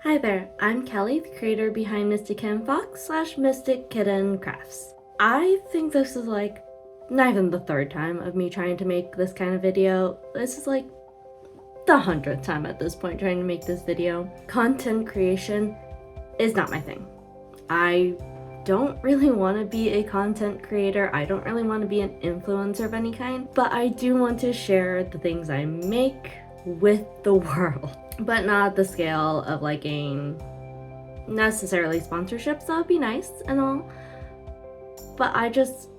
Hi there, I'm Kelly, the creator behind Mystickitten Fox / Mystickitten Crafts. I think this is like not even the third time of me trying to make this kind of video. This is like the 100th time at this point trying to make this video. Content creation is not my thing. I don't really want to be a content creator. I don't really want to be an influencer of any kind, but I do want to share the things I make with the world. But not at the scale of like getting necessarily sponsorships. That would be nice and all, but I just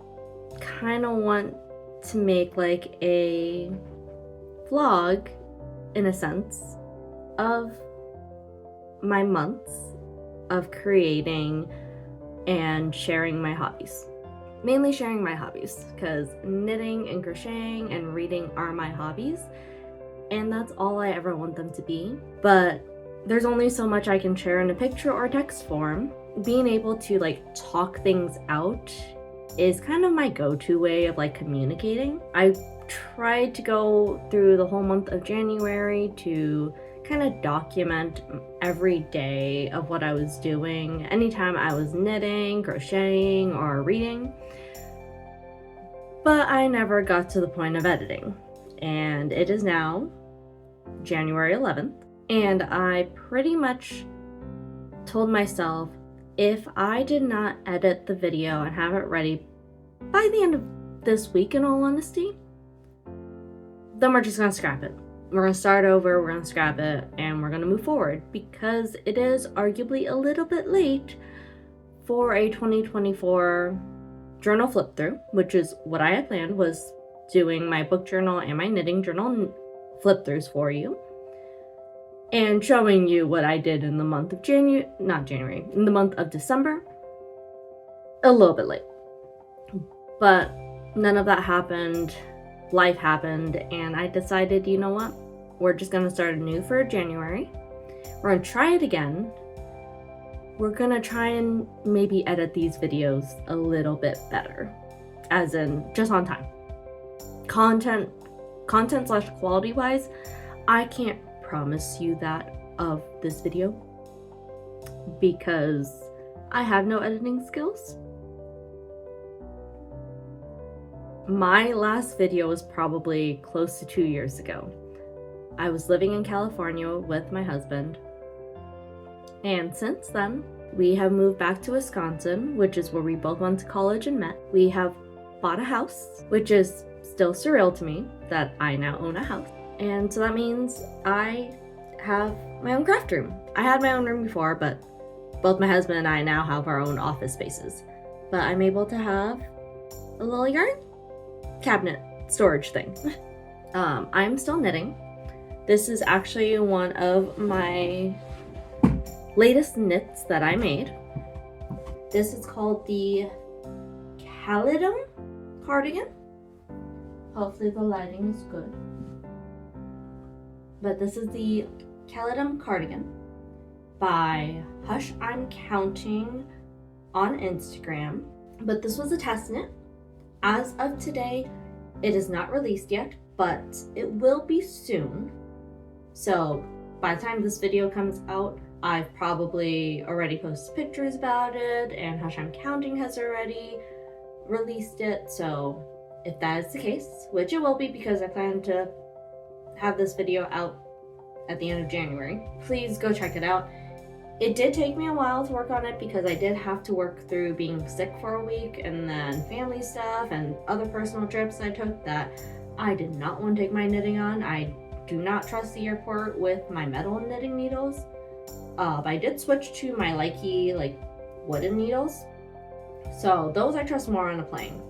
kind of want to make like a vlog in a sense of my months of creating and sharing my hobbies. Mainly sharing my hobbies, because knitting and crocheting and reading are my hobbies, and that's all I ever want them to be. But there's only so much I can share in a picture or text form. Being able to like talk things out is kind of my go-to way of like communicating. I tried to go through the whole month of January to kind of document every day of what I was doing, anytime I was knitting, crocheting, or reading. But I never got to the point of editing. And it is now January 11th, and I pretty much told myself if I did not edit the video and have it ready by the end of this week, in all honesty, then we're just gonna scrap it. We're gonna start over, we're gonna scrap it, and we're gonna move forward, because it is arguably a little bit late for a 2024 journal flip through, which is what I had planned, was doing my book journal and my knitting journal flip throughs for you and showing you what I did in the month of in the month of December. A little bit late, but none of that happened. Life happened, and I decided, you know what, we're just gonna start anew for January. We're gonna try it again. We're gonna try and maybe edit these videos a little bit better, as in just on time. Content / quality wise, I can't promise you that of this video, because I have no editing skills. My last video was probably close to 2 years ago. I was living in California with my husband, and since then we have moved back to Wisconsin, which is where we both went to college and met. We have bought a house, which is still surreal to me that I now own a house. And so that means I have my own craft room. I had my own room before, but both my husband and I now have our own office spaces. But I'm able to have a little yarn cabinet storage thing. I'm still knitting. This is actually one of my latest knits that I made. This is called the Calidum cardigan. Hopefully the lighting is good. But this is the Calidum cardigan by Hush I'm Counting on Instagram. But this was a test knit. As of today, it is not released yet, but it will be soon. So by the time this video comes out, I've probably already posted pictures about it, and Hush I'm Counting has already released it. So if that is the case, which it will be because I plan to have this video out at the end of January, please go check it out. It did take me a while to work on it because I did have to work through being sick for a week, and then family stuff and other personal trips I took that I did not want to take my knitting on. I do not trust the airport with my metal knitting needles. But I did switch to my like wooden needles. So those I trust more on a plane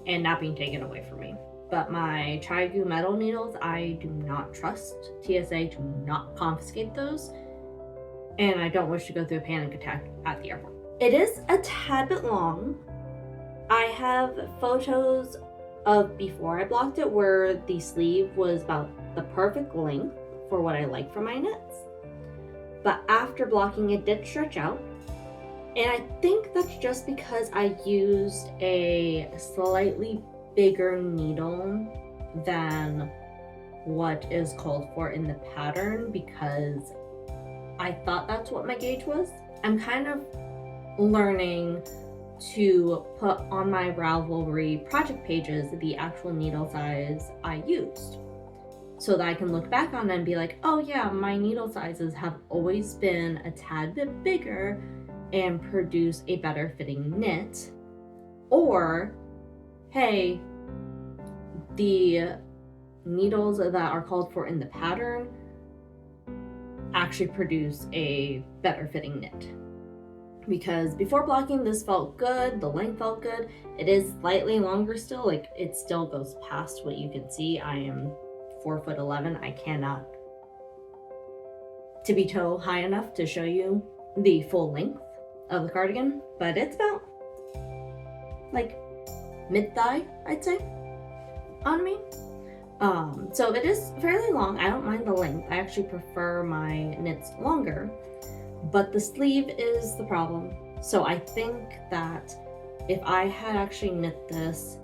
and not being taken away from me. But my Chaigu metal needles, I do not trust. TSA do not confiscate those. And I don't wish to go through a panic attack at the airport. It is a tad bit long. I have photos of before I blocked it where the sleeve was about the perfect length for what I like for my knits. But after blocking, it did stretch out. And I think that's just because I used a slightly bigger needle than what is called for in the pattern, because I thought that's what my gauge was. I'm kind of learning to put on my Ravelry project pages the actual needle size I used, so that I can look back on it and be like, oh yeah, my needle sizes have always been a tad bit bigger and produce a better fitting knit. Or, hey, the needles that are called for in the pattern actually produce a better fitting knit. Because before blocking, this felt good, the length felt good. It is slightly longer still, like it still goes past what you can see. I am 4'11". I cannot tippy toe high enough to show you the full length of the cardigan, but it's about like mid-thigh, I'd say, on me. So it is fairly long. I don't mind the length. I actually prefer my knits longer, but the sleeve is the problem. So I think that if I had actually knit this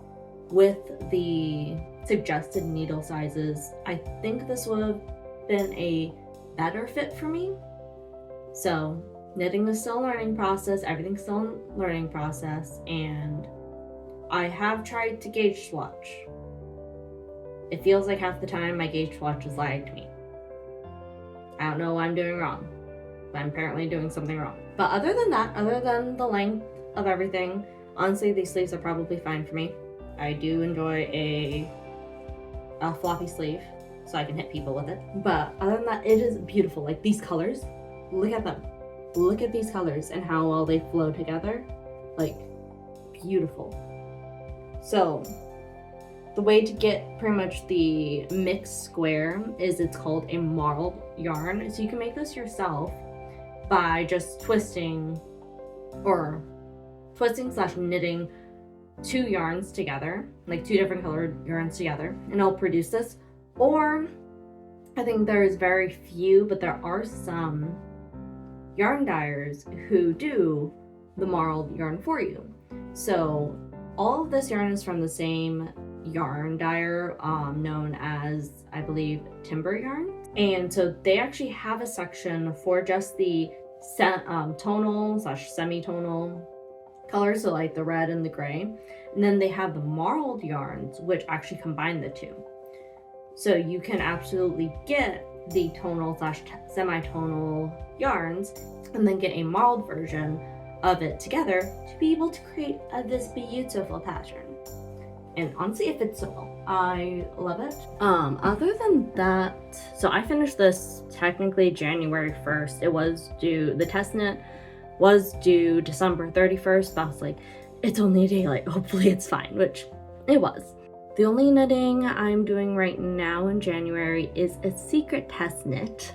with the suggested needle sizes, I think this would have been a better fit for me. So knitting is still a learning process, everything's still a learning process, and I have tried to gauge swatch. It feels like half the time my gauge swatch is lying to me. I don't know what I'm doing wrong, but I'm apparently doing something wrong. But other than that, other than the length of everything, honestly, these sleeves are probably fine for me. I do enjoy a floppy sleeve, so I can hit people with it. But other than that, it is beautiful. Like these colors, look at them. Look at these colors and how well they flow together. Like, beautiful. So, the way to get pretty much the mixed square is it's called a marled yarn. So you can make this yourself by just twisting slash knitting two yarns together, like two different colored yarns together, and it'll produce this. Or I think there's very few, but there are some yarn dyers who do the marled yarn for you. So all of this yarn is from the same yarn dyer known as, I believe, Timber Yarn. And so they actually have a section for just the tonal slash semi-tonal colors, so like the red and the gray. And then they have the marled yarns, which actually combine the two. So you can absolutely get the tonal slash semi-tonal yarns and then get a marled version of it together to be able to create this beautiful pattern. And honestly, it fits so well. I love it. Other than that, so I finished this technically January 1st. It was due, the test knit was due December 31st, but I was like, it's only a day late, hopefully it's fine, which it was. The only knitting I'm doing right now in January is a secret test knit.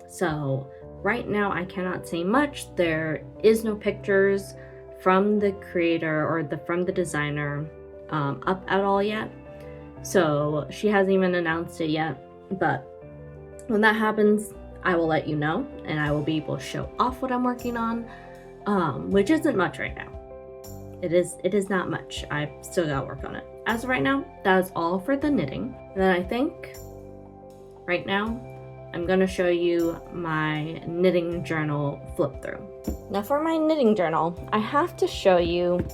So right now I cannot say much. There is no pictures from the creator or from the designer up at all yet. So she hasn't even announced it yet, but when that happens, I will let you know and I will be able to show off what I'm working on, which isn't much right now. It is not much. I've still got to work on it. As of right now, that is all for the knitting. And then I think right now I'm going to show you my knitting journal flip through. Now for my knitting journal, I have to show you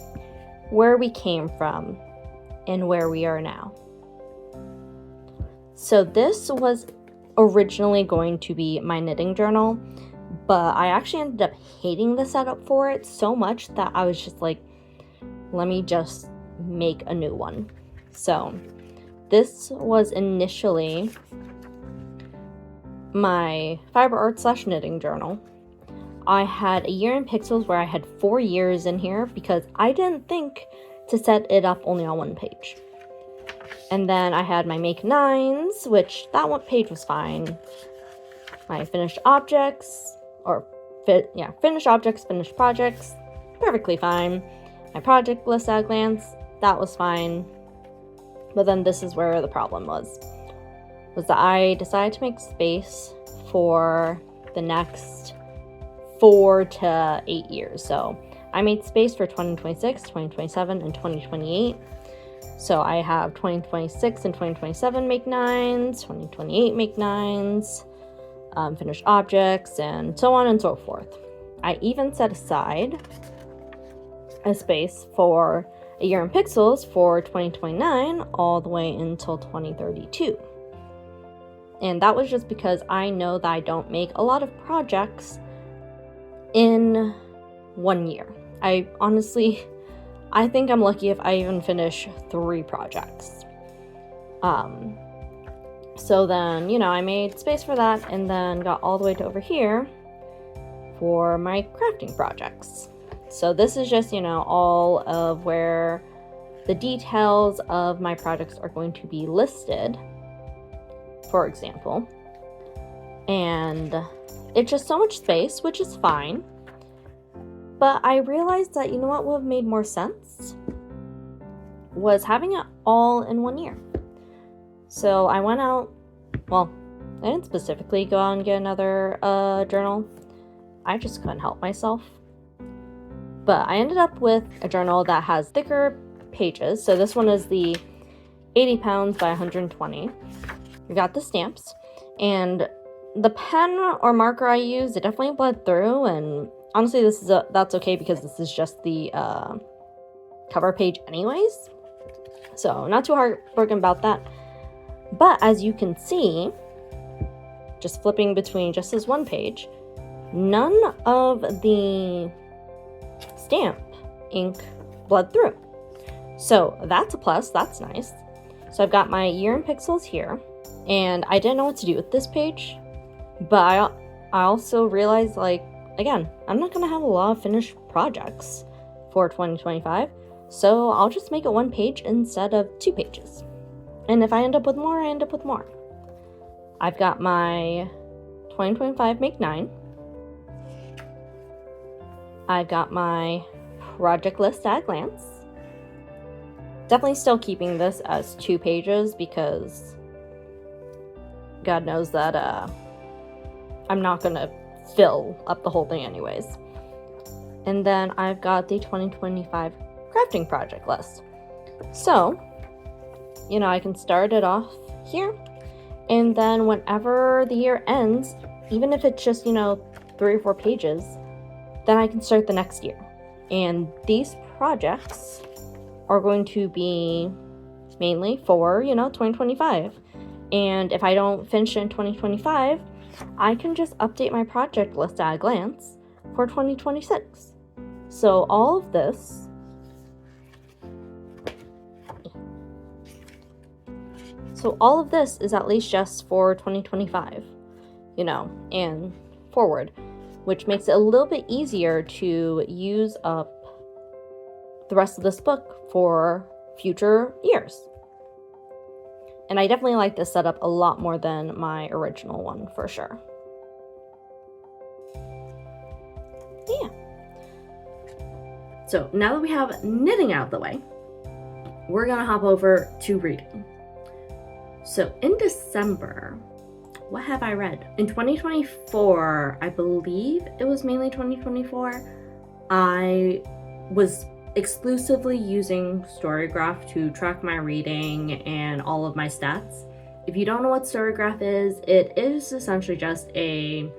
where we came from and where we are now. So this was originally going to be my knitting journal, but I actually ended up hating the setup for it so much that I was just like, let me just make a new one. So this was initially my fiber art slash knitting journal. I had a year in pixels where I had 4 years in here because I didn't think to set it up only on one page. And then I had my make nines, which that one page was fine. My finished objects, finished objects, finished projects, perfectly fine. My project list at a glance, that was fine. But then this is where the problem was that I decided to make space for the next 4 to 8 years. So I made space for 2026, 2027, and 2028. So I have 2026 and 2027 make nines, 2028 make nines, finished objects, and so on and so forth. I even set aside a space for a year in pixels for 2029 all the way until 2032. And that was just because I know that I don't make a lot of projects in 1 year. I think I'm lucky if I even finish 3 projects. So then, I made space for that and then got all the way to over here for my crafting projects. So this is just, all of where the details of my projects are going to be listed, for example. And it's just so much space, which is fine. But I realized that, what would have made more sense was having it all in 1 year. So I went out, I didn't specifically go out and get another journal. I just couldn't help myself. But I ended up with a journal that has thicker pages. So this one is the 80 pounds by 120. We got the stamps. And the pen or marker I used, it definitely bled through. And honestly, that's okay because this is just the cover page anyways. So not too heartbroken about that. But as you can see, just flipping between just this one page, none of the stamp ink bled through. So that's a plus, that's nice. So I've got my year in pixels here, and I didn't know what to do with this page, but I also realized, again, I'm not going to have a lot of finished projects for 2025, so I'll just make it 1 page instead of 2 pages. And if I end up with more, I end up with more. I've got my 2025 Make 9. I've got my project list at a glance. Definitely still keeping this as 2 pages because God knows that I'm not going to fill up the whole thing anyways. And then I've got the 2025 crafting project list. So, I can start it off here, and then whenever the year ends, even if it's just, 3 or 4 pages, then I can start the next year. And these projects are going to be mainly for, 2025. And if I don't finish in 2025, I can just update my project list at a glance for 2026. So all of this is at least just for 2025, and forward, which makes it a little bit easier to use up the rest of this book for future years. And I definitely like this setup a lot more than my original one, for sure. Yeah. So now that we have knitting out of the way, we're gonna hop over to reading. So in December, what have I read? In 2024, I believe it was mainly 2024, I was exclusively using Storygraph to track my reading and all of my stats. If you don't know what Storygraph is, it is essentially just a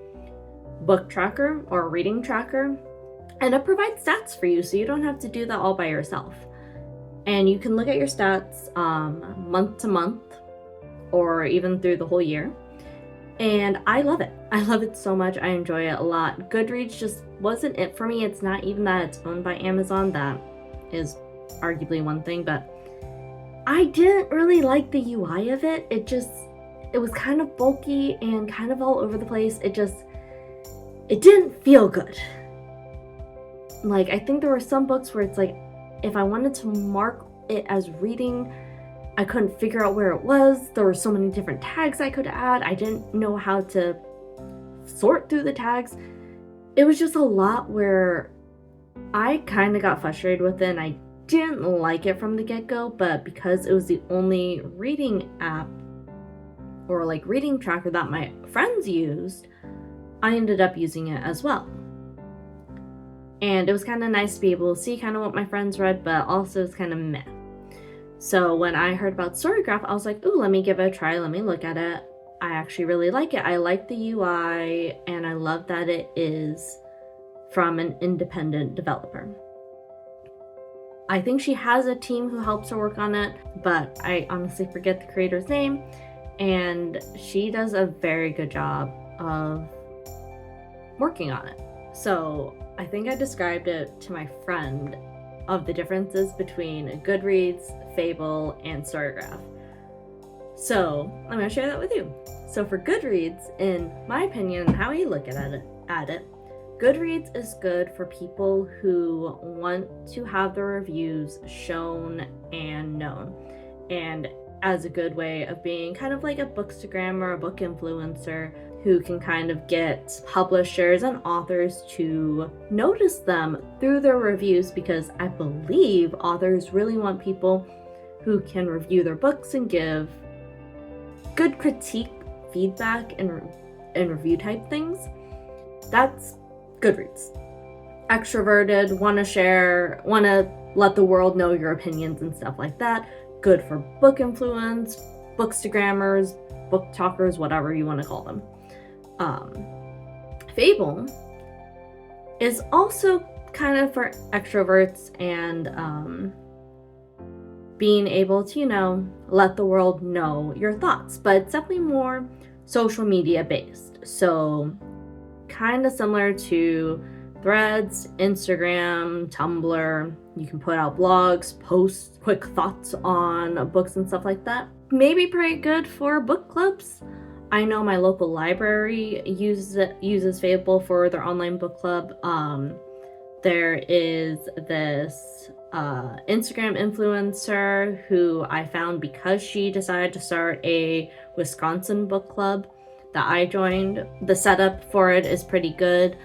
book tracker or a reading tracker, and it provides stats for you so you don't have to do that all by yourself. And you can look at your stats month to month or even through the whole year. And I love it. I love it so much. I enjoy it a lot. Goodreads just wasn't it for me. It's not even that it's owned by Amazon. That is arguably one thing, but I didn't really like the UI of it. It was kind of bulky and kind of all over the place. It didn't feel good. I think there were some books where it's if I wanted to mark it as reading, I couldn't figure out where it was. There were so many different tags I could add. I didn't know how to sort through the tags. It was just a lot where I kind of got frustrated with it, and I didn't like it from the get-go, but because it was the only reading app or reading tracker that my friends used, I ended up using it as well. And it was kind of nice to be able to see kind of what my friends read, but also it's kind of meh. So when I heard about Storygraph, I was like, ooh, let me give it a try. Let me look at it. I actually really like it. I like the UI, and I love that it is from an independent developer. I think she has a team who helps her work on it, but I honestly forget the creator's name, and she does a very good job of working on it. So I think I described it to my friend of the differences between Goodreads, Fable, and Storygraph. So I'm going to share that with you. So for Goodreads, in my opinion, and how I look at it, Goodreads is good for people who want to have their reviews shown and known, and as a good way of being kind of like a bookstagram or a book influencer who can kind of get publishers and authors to notice them through their reviews, because I believe authors really want people who can review their books and give good critique, feedback, and review type things. That's Goodreads. Extroverted, want to share, want to let the world know your opinions and stuff like that. Good for book influence, bookstagrammers, book talkers, whatever you want to call them. Fable is also kind of for extroverts and being able to, let the world know your thoughts, but it's definitely more social media based. So kind of similar to Threads, Instagram, Tumblr. You can put out blogs, post quick thoughts on books and stuff like that. Maybe pretty good for book clubs. I know my local library uses Fable for their online book club. There is this Instagram influencer who I found because she decided to start a Wisconsin book club that I joined. The setup for it is pretty good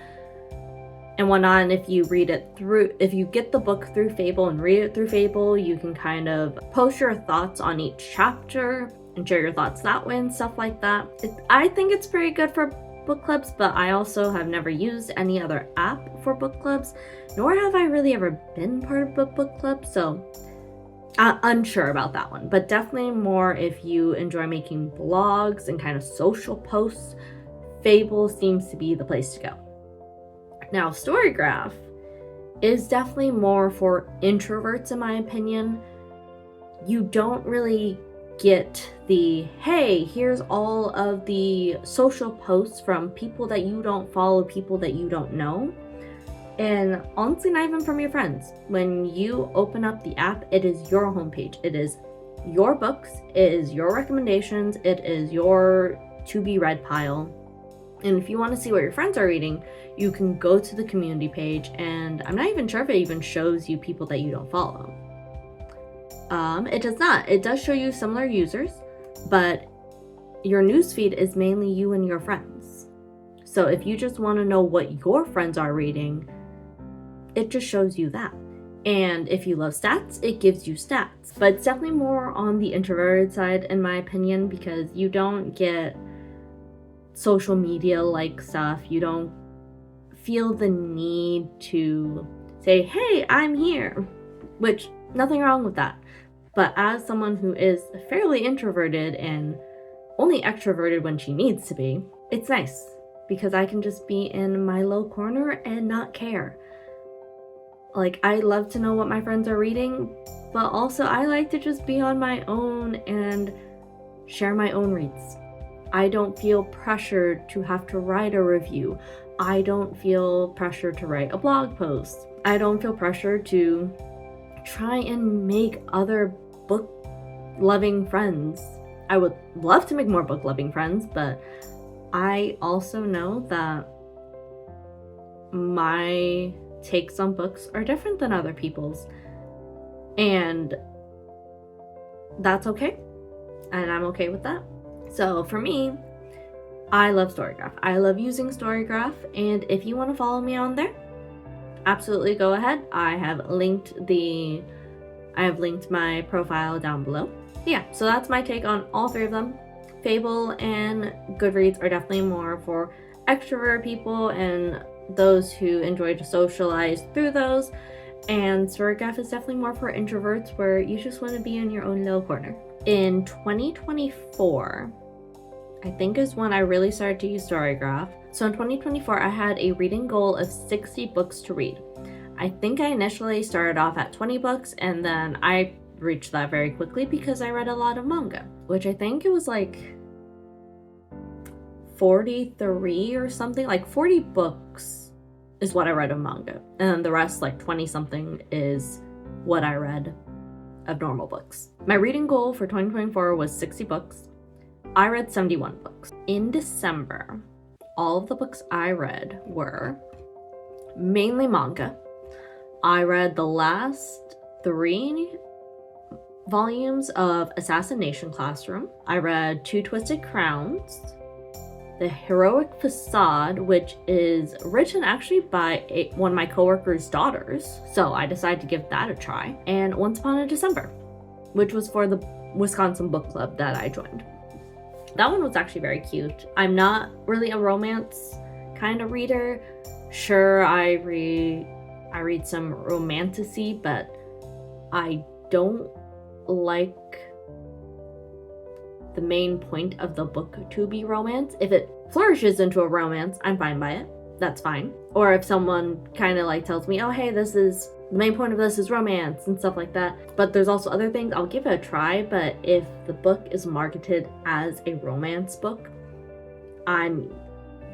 and whatnot. And if you get the book through Fable and read it through Fable, you can kind of post your thoughts on each chapter and share your thoughts that way and stuff like that. I think it's pretty good for book clubs, but I also have never used any other app for book clubs, nor have I really ever been part of a book club, so I'm unsure about that one. But definitely more if you enjoy making blogs and kind of social posts, Fable seems to be the place to go. Now, Storygraph is definitely more for introverts, in my opinion. You don't really get the, hey, here's all of the social posts from people that you don't follow, people that you don't know, and honestly not even from your friends. When you open up the app, it is your homepage. It is your books, it is your recommendations, it is your to be read pile. And if you want to see what your friends are reading, you can go to the community page, and I'm not even sure if it even shows you people that you don't follow. It does not. It does show you similar users, but your newsfeed is mainly you and your friends. So if you just want to know what your friends are reading, it just shows you that. And if you love stats, it gives you stats. But it's definitely more on the introverted side, in my opinion, because you don't get social media like stuff. You don't feel the need to say, hey, I'm here, which nothing wrong with that. But as someone who is fairly introverted and only extroverted when she needs to be, it's nice because I can just be in my low corner and not care. Like, I love to know what my friends are reading, but also I like to just be on my own and share my own reads. I don't feel pressured to have to write a review. I don't feel pressured to write a blog post. I don't feel pressured to try and make other book-loving friends. I would love to make more book-loving friends, but I also know that my takes on books are different than other people's, and that's okay, and I'm okay with that. So for me, I love Storygraph. I love using Storygraph, and if you want to follow me on there, absolutely go ahead. I have linked my profile down below. Yeah, so that's my take on all three of them. Fable and Goodreads are definitely more for extrovert people and those who enjoy to socialize through those. And Storygraph is definitely more for introverts, where you just want to be in your own little corner. In 2024, I think is when I really started to use Storygraph. So in 2024, I had a reading goal of 60 books to read. I think I initially started off at 20 books, and then I reached that very quickly because I read a lot of manga, which I think it was like 43 or something, like 40 books is what I read of manga, and then the rest, like 20 something, is what I read of normal books. My reading goal for 2024 was 60 books. I read 71 books. In December, all of the books I read were mainly manga. I read the last 3 volumes of Assassination Classroom. I read Two Twisted Crowns, The Heroic Facade, which is written actually by one of my coworkers' daughters, so I decided to give that a try, and Once Upon a December, which was for the Wisconsin book club that I joined. That one was actually very cute. I'm not really a romance kind of reader. Sure, I read some romantasy, but I don't like the main point of the book to be romance. If it flourishes into a romance, I'm fine by it. That's fine. Or if someone kind of like tells me, oh hey, this is the main point of this is romance and stuff like that, but there's also other things, I'll give it a try. But if the book is marketed as a romance book, I'm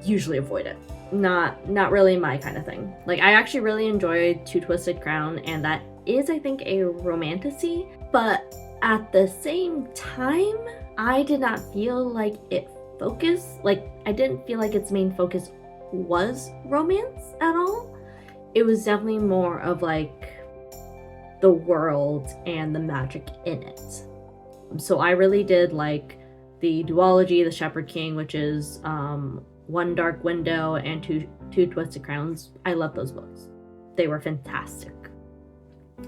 usually avoid it. Not really my kind of thing. Like, I actually really enjoyed Two Twisted Crown, and that is, I think, a romantasy, but at the same time, I did not feel like it focused, like I didn't feel like its main focus was romance at all. It was definitely more of like the world and the magic in it. So I really did like the duology, The Shepherd King, which is One Dark Window, and Two Twisted Crowns. I love those books. They were fantastic,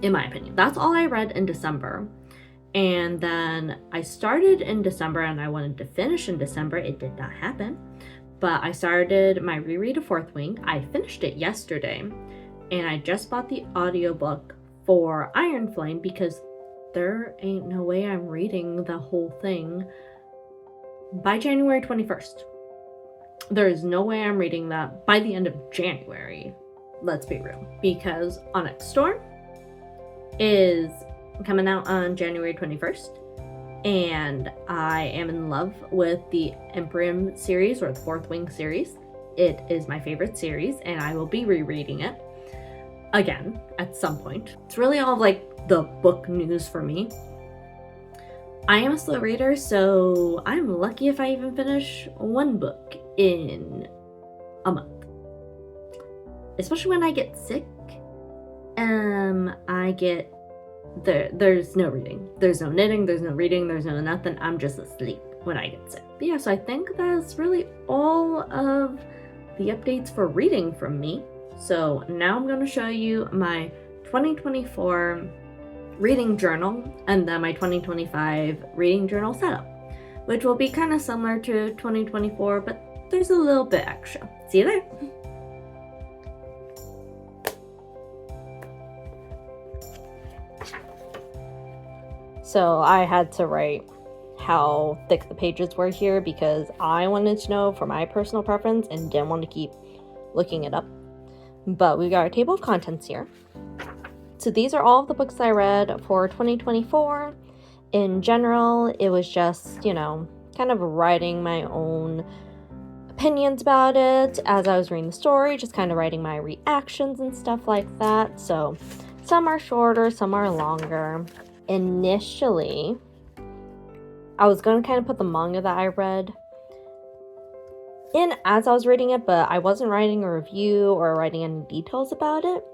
in my opinion. That's all I read in December. And then I started in December and I wanted to finish in December. It did not happen. But I started my reread of Fourth Wing. I finished it yesterday. And I just bought the audiobook for Iron Flame because there ain't no way I'm reading the whole thing by January 21st. There is no way I'm reading that by the end of January. Let's be real. Because Onyx Storm is coming out on January 21st. And I am in love with the Empyrean series, or the Fourth Wing series. It is my favorite series, and I will be rereading it again at some point. It's really all like the book news for me. I am a slow reader, so I'm lucky if I even finish one book in a month. Especially when I get sick. There's no reading. There's no knitting, there's no reading, there's no nothing. I'm just asleep when I get sick. But yeah, so I think that's really all of the updates for reading from me. So now I'm going to show you my 2024 reading journal and then my 2025 reading journal setup, which will be kind of similar to 2024, but there's a little bit extra. See you there. So I had to write how thick the pages were here because I wanted to know for my personal preference and didn't want to keep looking it up. But we got our table of contents here. So these are all of the books I read for 2024. In general, it was just, kind of writing my own opinions about it as I was reading the story, just kind of writing my reactions and stuff like that. So some are shorter, some are longer. Initially, I was going to kind of put the manga that I read in as I was reading it, but I wasn't writing a review or writing any details about it.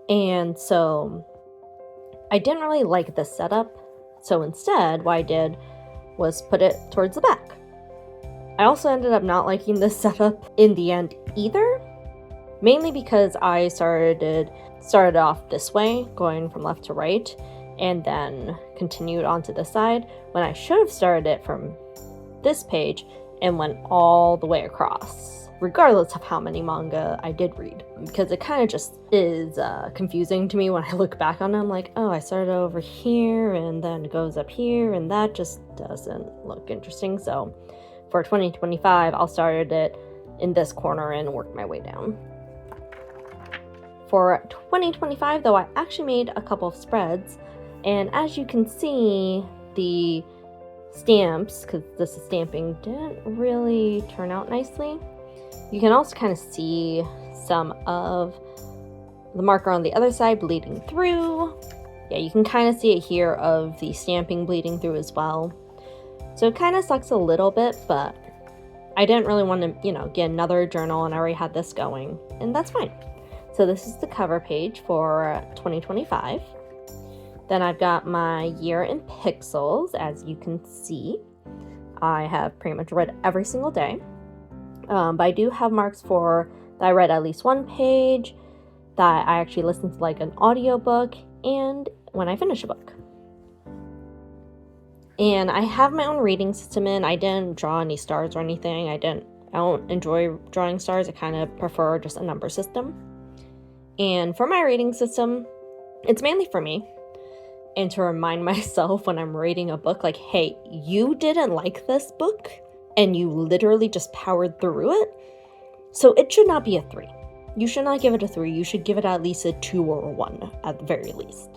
And so I didn't really like this setup. So instead, what I did was put it towards the back. I also ended up not liking this setup in the end either, mainly because I started off this way, going from left to right, and then continued onto this side, when I should have started it from this page and went all the way across, regardless of how many manga I did read, because it kind of just is confusing to me when I look back on it. I'm like, oh, I started over here and then it goes up here, and that just doesn't look interesting. So for 2025, I'll start it in this corner and work my way down. For 2025, though, I actually made a couple of spreads, and as you can see, the stamps, because this is stamping, didn't really turn out nicely. You can also kind of see some of the marker on the other side bleeding through. Yeah, you can kind of see it here of the stamping bleeding through as well. So it kind of sucks a little bit, but I didn't really want to, get another journal, and I already had this going, and that's fine. So this is the cover page for 2025. Then I've got my year in pixels, as you can see. I have pretty much read every single day. But I do have marks for that I read at least one page, that I actually listened to like an audiobook, and when I finish a book. And I have my own reading system in. I didn't draw any stars or anything. I don't enjoy drawing stars. I kind of prefer just a number system. And for my reading system, it's mainly for me, and to remind myself when I'm reading a book, like, hey, you didn't like this book, and you literally just powered through it, so it should not be a 3. You should not give it a 3. You should give it at least a 2 or a 1, at the very least.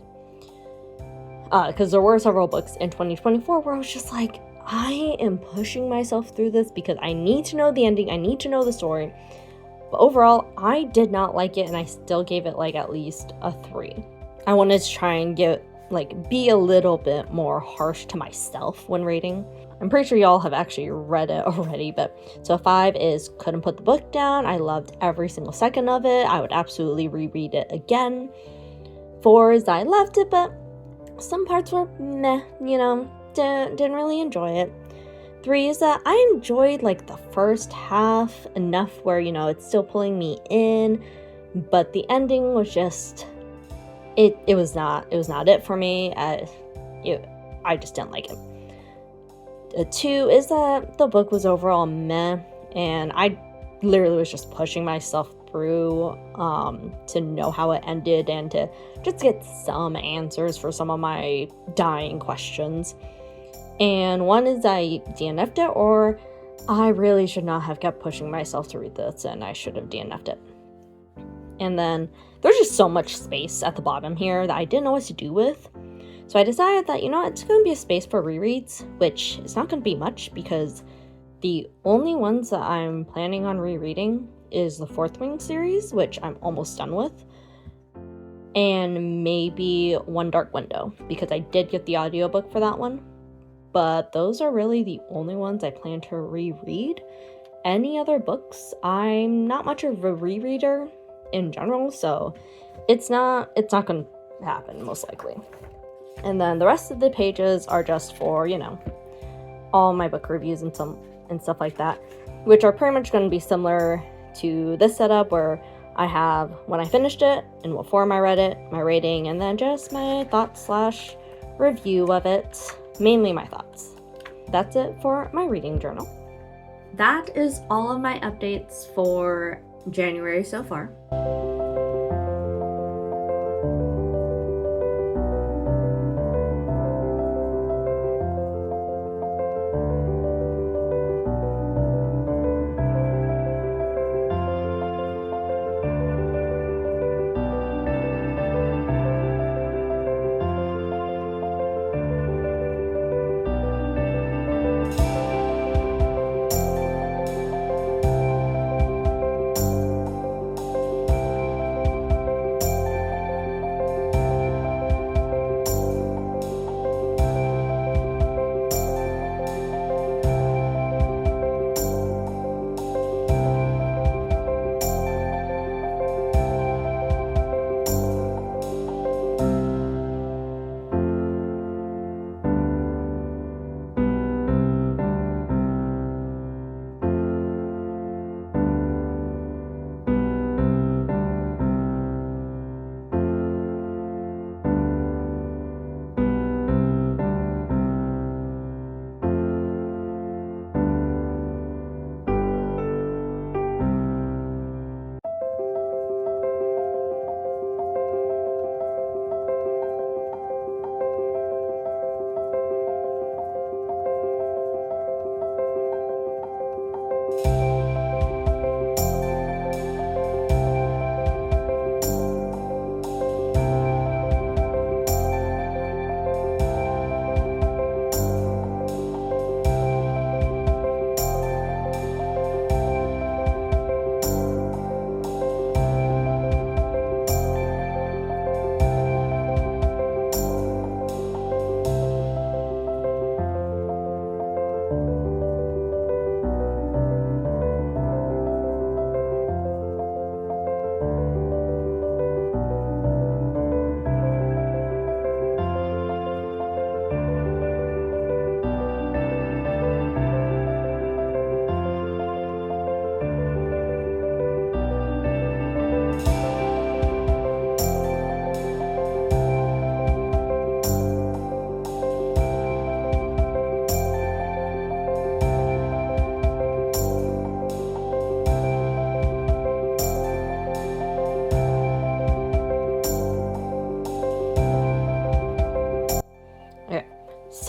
Because there were several books in 2024 where I was just like, I am pushing myself through this because I need to know the ending, I need to know the story. But overall, I did not like it, and I still gave it like at least a 3. I wanted to try and be a little bit more harsh to myself when rating. I'm pretty sure y'all have actually read it already, but so 5 is couldn't put the book down. I loved every single second of it. I would absolutely reread it again. 4 is I loved it, but some parts were meh, didn't really enjoy it. 3 is that I enjoyed like the first half enough where, it's still pulling me in, but the ending was just, it was not it for me. I just didn't like it. 2 is that the book was overall meh, and I literally was just pushing myself through to know how it ended and to just get some answers for some of my dying questions. And 1 is I DNF'd it, or I really should not have kept pushing myself to read this, and I should have DNF'd it. And then there's just so much space at the bottom here that I didn't know what to do with. So I decided that, it's going to be a space for rereads, which is not going to be much because the only ones that I'm planning on rereading is the Fourth Wing series, which I'm almost done with, and maybe One Dark Window, because I did get the audiobook for that one. But those are really the only ones I plan to reread. Any other books, I'm not much of a rereader in general, so it's not going to happen, most likely. And then the rest of the pages are just for, all my book reviews and stuff like that, which are pretty much going to be similar to this setup, where I have when I finished it, in what form I read it, my rating, and then just my thoughts / review of it. Mainly my thoughts. That's it for my reading journal. That is all of my updates for January so far.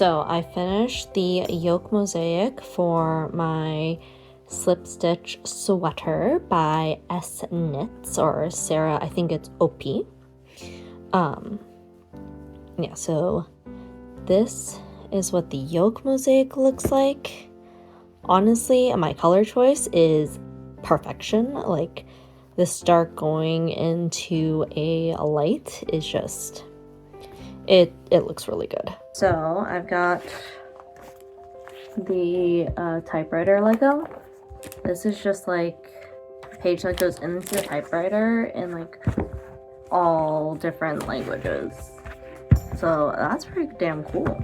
So I finished the yoke mosaic for my slip stitch sweater by S Knits, or Sarah, I think it's OP. Yeah, so this is what the yoke mosaic looks like. Honestly, my color choice is perfection. Like, this dark going into a light is just, it looks really good. So I've got the typewriter Lego. This is just like a page that goes into the typewriter in like all different languages. So that's pretty damn cool.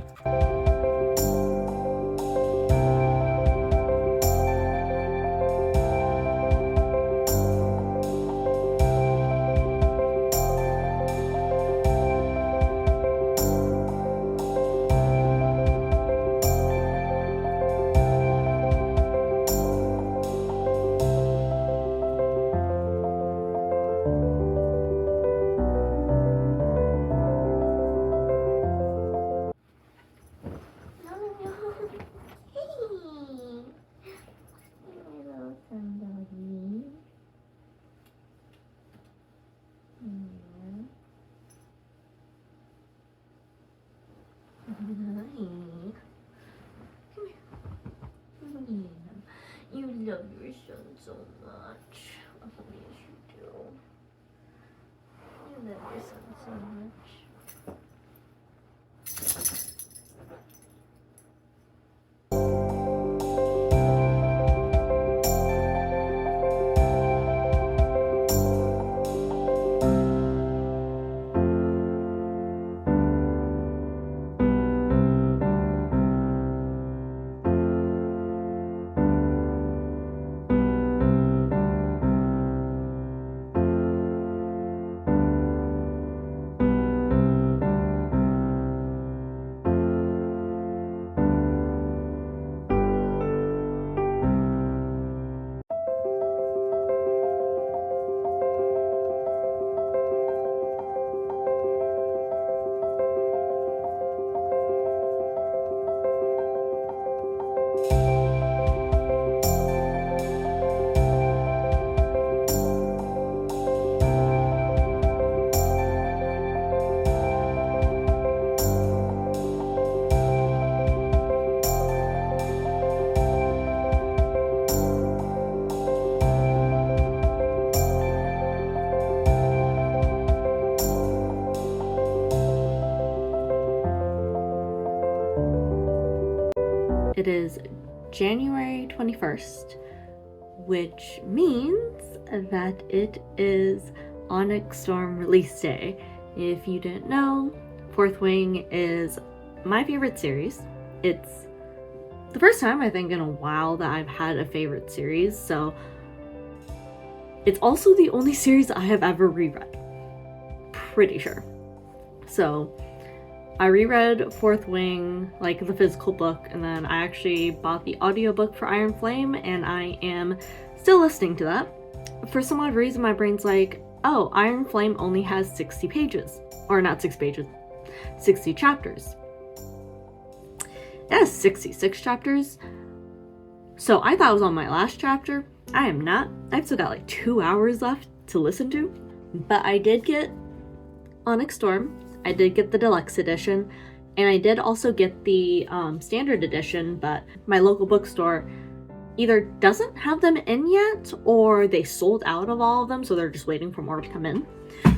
You love your son so much. Oh, yes, you do. You love your son so much. It is January 21st, which means that it is Onyx Storm release day. If you didn't know, Fourth Wing is my favorite series. It's the first time, I think, in a while that I've had a favorite series, so it's also the only series I have ever reread. Pretty sure. So I reread Fourth Wing, like the physical book, and then I actually bought the audiobook for Iron Flame, and I am still listening to that. For some odd reason, my brain's like, oh, Iron Flame only has 60 pages. Or not 6 pages, 60 chapters. It has 66 chapters. So I thought I was on my last chapter. I am not. I've still got like 2 hours left to listen to. But I did get Onyx Storm. I did get the deluxe edition, and I did also get the standard edition, but my local bookstore either doesn't have them in yet, or they sold out of all of them, so they're just waiting for more to come in.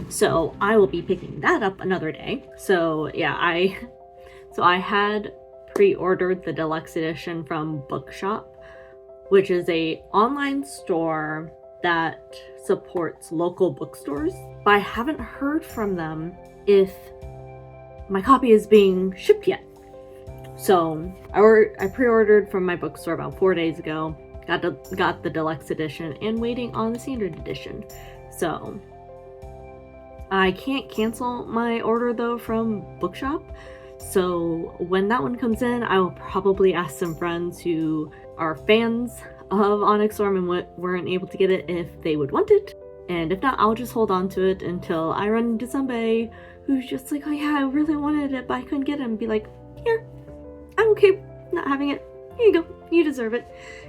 So I will be picking that up another day. So yeah, I had pre-ordered the deluxe edition from Bookshop, which is a online store that supports local bookstores, but I haven't heard from them if my copy is being shipped yet. So I pre-ordered from my bookstore about 4 days ago, got the deluxe edition, and waiting on the standard edition. So I can't cancel my order though from Bookshop. So when that one comes in, I will probably ask some friends who are fans of Onyx Storm and weren't able to get it if they would want it. And if not, I'll just hold on to it until I run into somebody who's just like, oh yeah, I really wanted it, but I couldn't get it, and be like, here. I'm okay not having it. Here you go, you deserve it,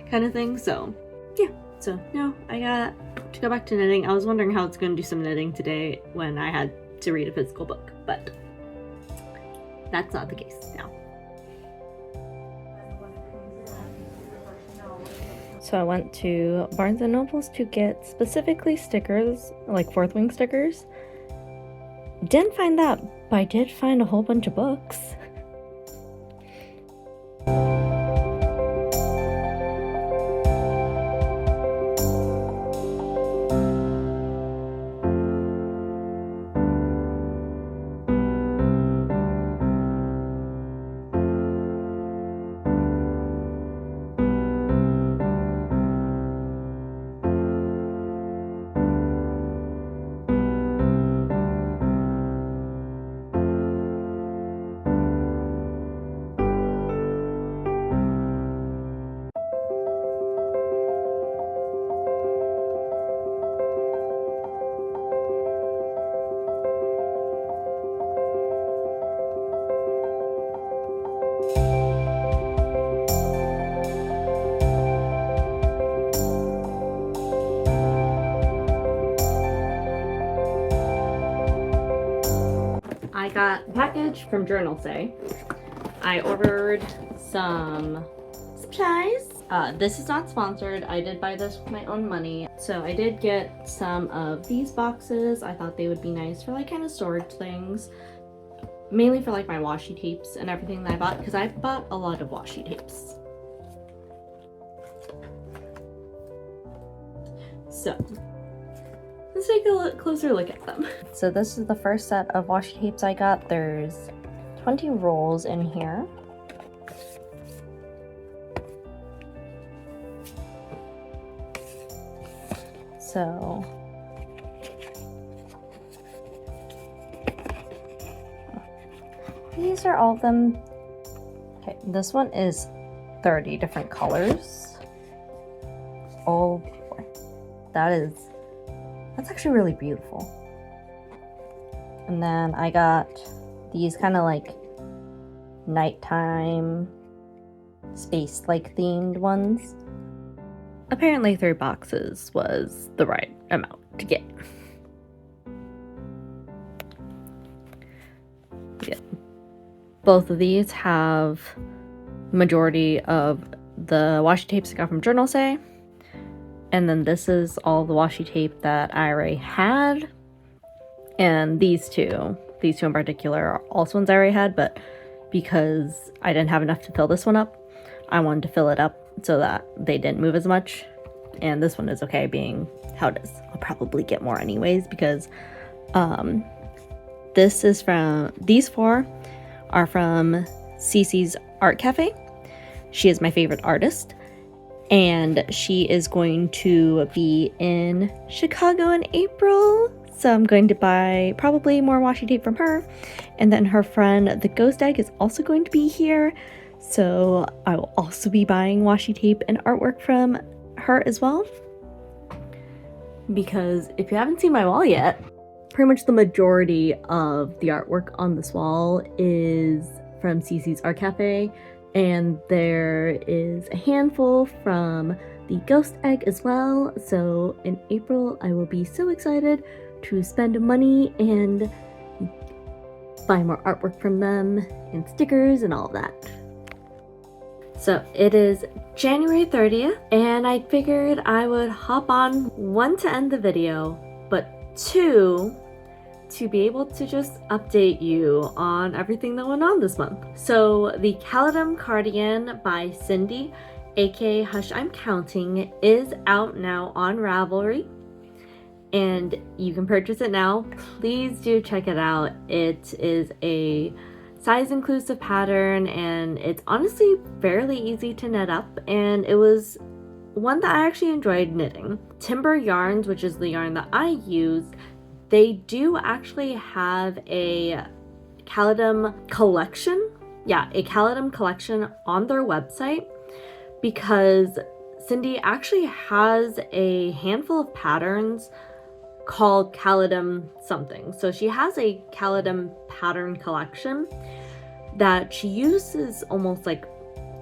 kind of thing. So yeah, so now I got to go back to knitting. I was wondering how it's going to do some knitting today when I had to read a physical book, but that's not the case now. So I went to Barnes & Nobles to get specifically stickers, like Fourth Wing stickers. Didn't find that, but I did find a whole bunch of books. I got a package from Journal Say. I ordered some supplies. This is not sponsored. I did buy this with my own money. So I did get some of these boxes. I thought they would be nice for like kind of storage things. Mainly for like my washi tapes and everything that I bought, because I bought a lot of washi tapes. So let's take a closer look at them. So this is the first set of washi tapes I got. There's 20 rolls in here. So these are all of them. Okay, this one is 30 different colors. Oh boy, that's actually really beautiful. And then I got these kind of like nighttime space-like themed ones. Apparently 3 boxes was the right amount to get. Yeah. Both of these have majority of the washi tapes I got from Journal Say. And then this is all the washi tape that I already had. And these two in particular are also ones I already had, but because I didn't have enough to fill this one up, I wanted to fill it up so that they didn't move as much. And this one is okay being how it is. I'll probably get more anyways because these 4 are from Cece's Art Cafe. She is my favorite artist, and she is going to be in Chicago in April. So I'm going to buy probably more washi tape from her. And then her friend, the Ghost Egg, is also going to be here. So I will also be buying washi tape and artwork from her as well. Because if you haven't seen my wall yet, pretty much the majority of the artwork on this wall is from Cece's Art Cafe. And there is a handful from the Ghost Egg as well. So in April, I will be so excited to spend money and buy more artwork from them and stickers and all of that. So it is January 30th, and I figured I would hop on, 1, to end the video, but 2, to be able to just update you on everything that went on this month. So the Calydum cardigan by Cindy, aka Hush I'm Counting, is out now on Ravelry, and you can purchase it now. Please do check it out. It is a size inclusive pattern, and it's honestly fairly easy to knit up, and it was one that I actually enjoyed knitting. Timber Yarns, which is the yarn that I used, they do actually have a Calydum collection. Yeah, a Calydum collection on their website, because Cindy actually has a handful of patterns called Calydum something. So she has a Calydum pattern collection that she uses almost like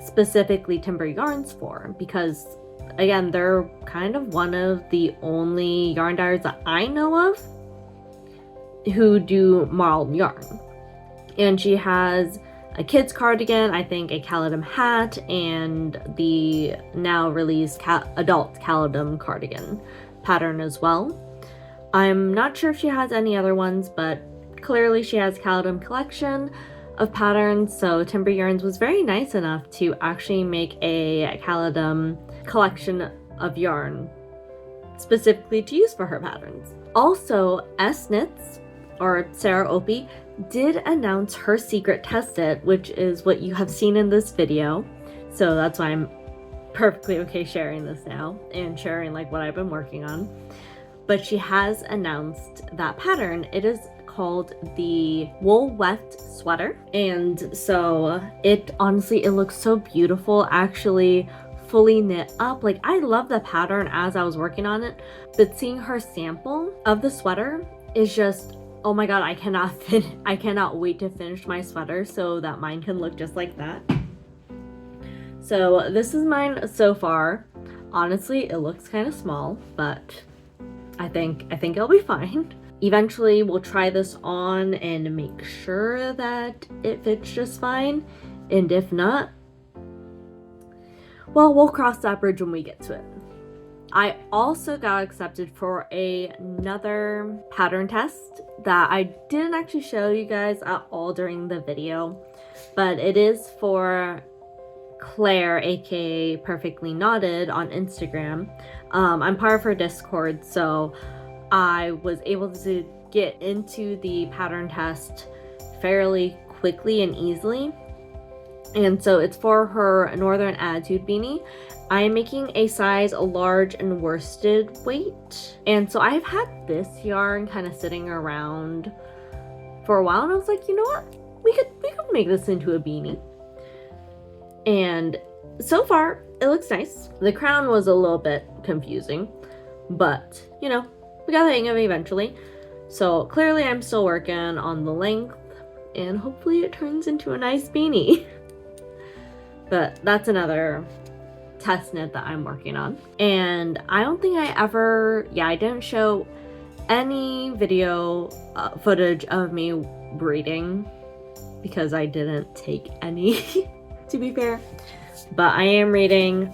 specifically Timber Yarns for, because again, they're kind of one of the only yarn dyers that I know of who do modeled yarn. And she has a kid's cardigan, I think a Caledon hat, and the now released adult Caledon cardigan pattern as well. I'm not sure if she has any other ones, but clearly she has Caledon collection of patterns, so Timber Yarns was very nice enough to actually make a Caledon collection of yarn specifically to use for her patterns. Also, S Knits, or Sarah Opie, did announce her secret test kit, which is what you have seen in this video. So that's why I'm perfectly okay sharing this now and sharing like what I've been working on. But she has announced that pattern. It is called the Wool Weft Sweater. And so it honestly, it looks so beautiful, actually fully knit up. Like, I love the pattern as I was working on it, but seeing her sample of the sweater is just, oh my god, I cannot wait to finish my sweater so that mine can look just like that. So this is mine so far. Honestly, it looks kind of small, but I think it'll be fine. Eventually we'll try this on and make sure that it fits just fine, and if not, well, we'll cross that bridge when we get to it. I also got accepted for another pattern test that I didn't actually show you guys at all during the video, but it is for Claire, aka Perfectly Knotted, on Instagram. I'm part of her Discord, so I was able to get into the pattern test fairly quickly and easily. And so it's for her Northern Attitude beanie. I am making a size large and worsted weight. And so I've had this yarn kind of sitting around for a while, and I was like, you know what? We could make this into a beanie. And so far, it looks nice. The crown was a little bit confusing, but you know, we got the hang of it eventually. So clearly I'm still working on the length, and hopefully it turns into a nice beanie. But that's another test knit that I'm working on. And I don't think I didn't show any video footage of me braiding because I didn't take any, to be fair. But I am reading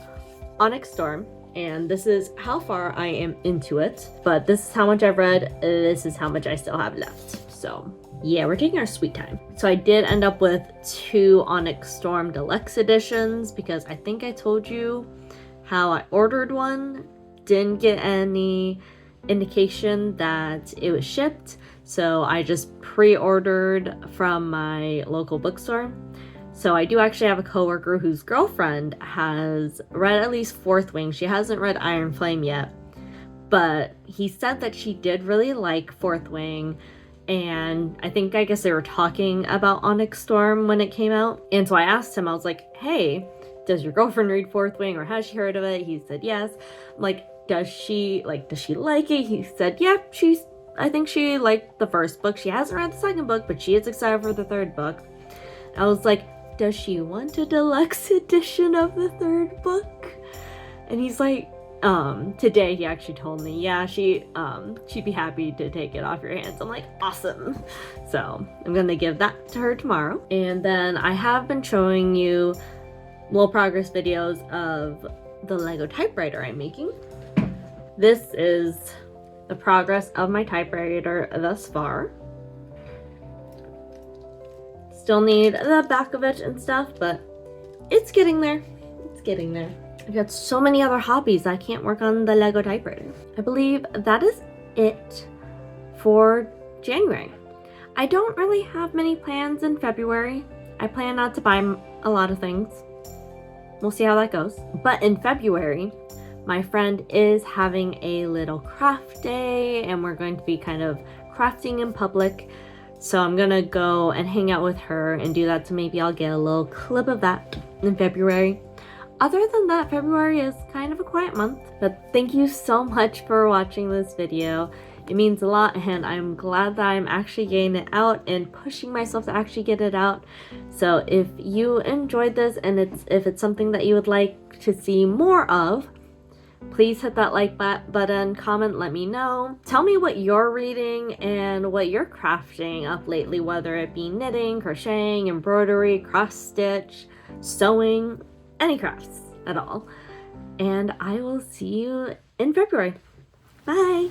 Onyx Storm, and this is how far I am into it. But this is how much I've read, this is how much I still have left. So yeah, we're taking our sweet time. So I did end up with 2 Onyx Storm Deluxe editions because I think I told you how I ordered one, didn't get any indication that it was shipped, so I just pre-ordered from my local bookstore. So I do actually have a coworker whose girlfriend has read at least Fourth Wing. She hasn't read Iron Flame yet, but he said that she did really like Fourth Wing. And I guess they were talking about Onyx Storm when it came out. And so I asked him, I was like, hey, does your girlfriend read Fourth Wing, or has she heard of it? He said yes. I'm like, does she like it? He said, yeah, I think she liked the first book. She hasn't read the second book, but she is excited for the third book. I was like, does she want a deluxe edition of the third book? And he's like, today he actually told me, yeah, she'd be happy to take it off your hands. I'm like, awesome. So I'm gonna give that to her tomorrow. And then I have been showing you little progress videos of the Lego typewriter I'm making. This is the progress of my typewriter thus far. Still need the back of it and stuff, but it's getting there. It's getting there. I've got so many other hobbies I can't work on the Lego typewriter. I believe that is it for January. I don't really have many plans in February. I plan not to buy a lot of things. We'll see how that goes. But in February, my friend is having a little craft day, and we're going to be kind of crafting in public. So I'm gonna go and hang out with her and do that, so maybe I'll get a little clip of that in February. Other than that, February is kind of a quiet month, but thank you so much for watching this video. It means a lot, and I'm glad that I'm actually getting it out and pushing myself to actually get it out. So if you enjoyed this and if it's something that you would like to see more of, please hit that like button, comment, let me know. Tell me what you're reading and what you're crafting up lately, whether it be knitting, crocheting, embroidery, cross stitch, sewing, any crafts at all. And I will see you in February. Bye!